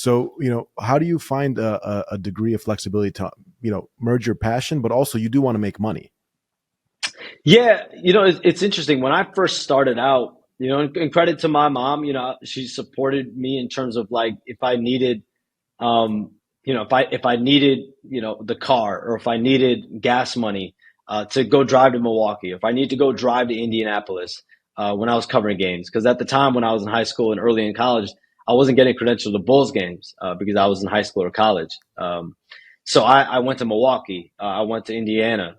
So, how do you find a degree of flexibility to, merge your passion, but also you do want to make money? Yeah, it's interesting. When I first started out, and credit to my mom, she supported me in terms of like if I needed, um, if I needed, the car, or if I needed gas money to go drive to Milwaukee, if I need to go drive to Indianapolis when I was covering games, because at the time when I was in high school and early in college, I wasn't getting credentialed to Bulls games because I was in high school or college. So I went to Milwaukee. I went to Indiana.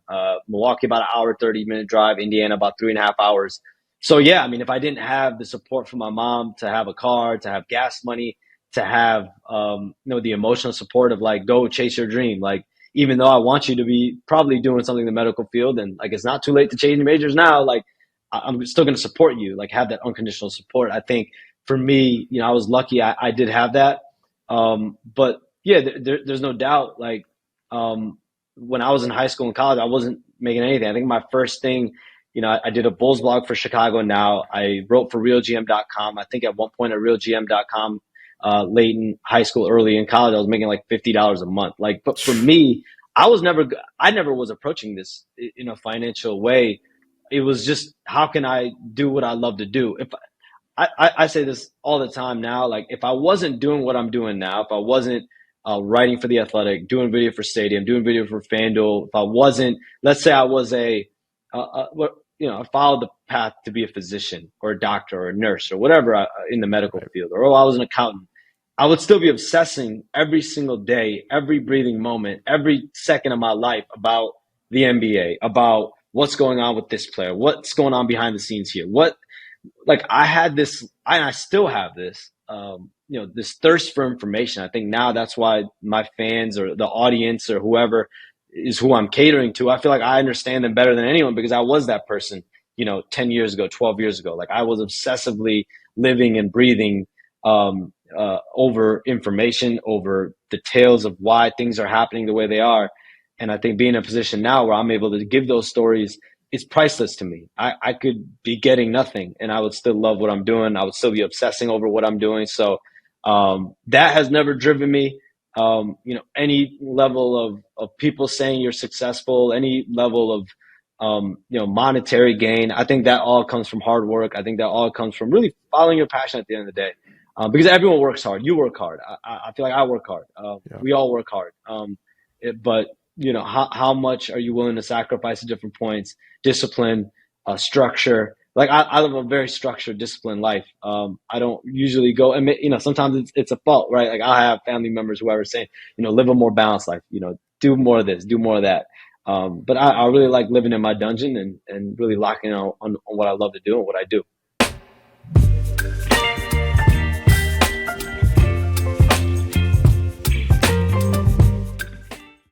Milwaukee about an hour, 30-minute drive. Indiana about 3.5 hours. So yeah, I mean, if I didn't have the support from my mom to have a car, to have gas money, to have the emotional support of like go chase your dream. Like even though I want you to be probably doing something in the medical field, and like it's not too late to change majors now. Like I'm still going to support you. Like have that unconditional support. I think for me, I was lucky. I did have that. But yeah, there's no doubt. Like when I was in high school and college, I wasn't making anything. I think my first thing, I did a Bulls blog for Chicago Now. I wrote for RealGM.com. I think at one point at RealGM.com, late in high school, early in college, I was making like $50 a month. Like, but for me, I never was approaching this in a financial way. It was just, how can I do what I love to do? If I say this all the time now. Like, if I wasn't doing what I'm doing now, if I wasn't writing for The Athletic, doing video for Stadium, doing video for FanDuel, if I wasn't, let's say I was I followed the path to be a physician or a doctor or a nurse or whatever in the medical Right. field, or I was an accountant, I would still be obsessing every single day, every breathing moment, every second of my life about the NBA, about what's going on with this player, what's going on behind the scenes here, like I had this, and I still have this, this thirst for information. I think now that's why my fans or the audience or whoever is who I'm catering to, I feel like I understand them better than anyone because I was that person, 10 years ago, 12 years ago. Like I was obsessively living and breathing over information, over details of why things are happening the way they are. And I think being in a position now where I'm able to give those stories, it's priceless to me. I could be getting nothing and I would still love what I'm doing. I would still be obsessing over what I'm doing. So that has never driven me. Any level of people saying you're successful, any level of monetary gain, I think that all comes from hard work. I think that all comes from really following your passion at the end of the day. Because everyone works hard. You work hard. I feel like I work hard. Yeah. We all work hard. But how much are you willing to sacrifice at different points? Discipline, structure. Like I live a very structured, disciplined life. I don't usually go, and sometimes it's a fault, right? Like I have family members, whoever, saying, live a more balanced life. Do more of this, do more of that. But I really like living in my dungeon and really locking on what I love to do and what I do.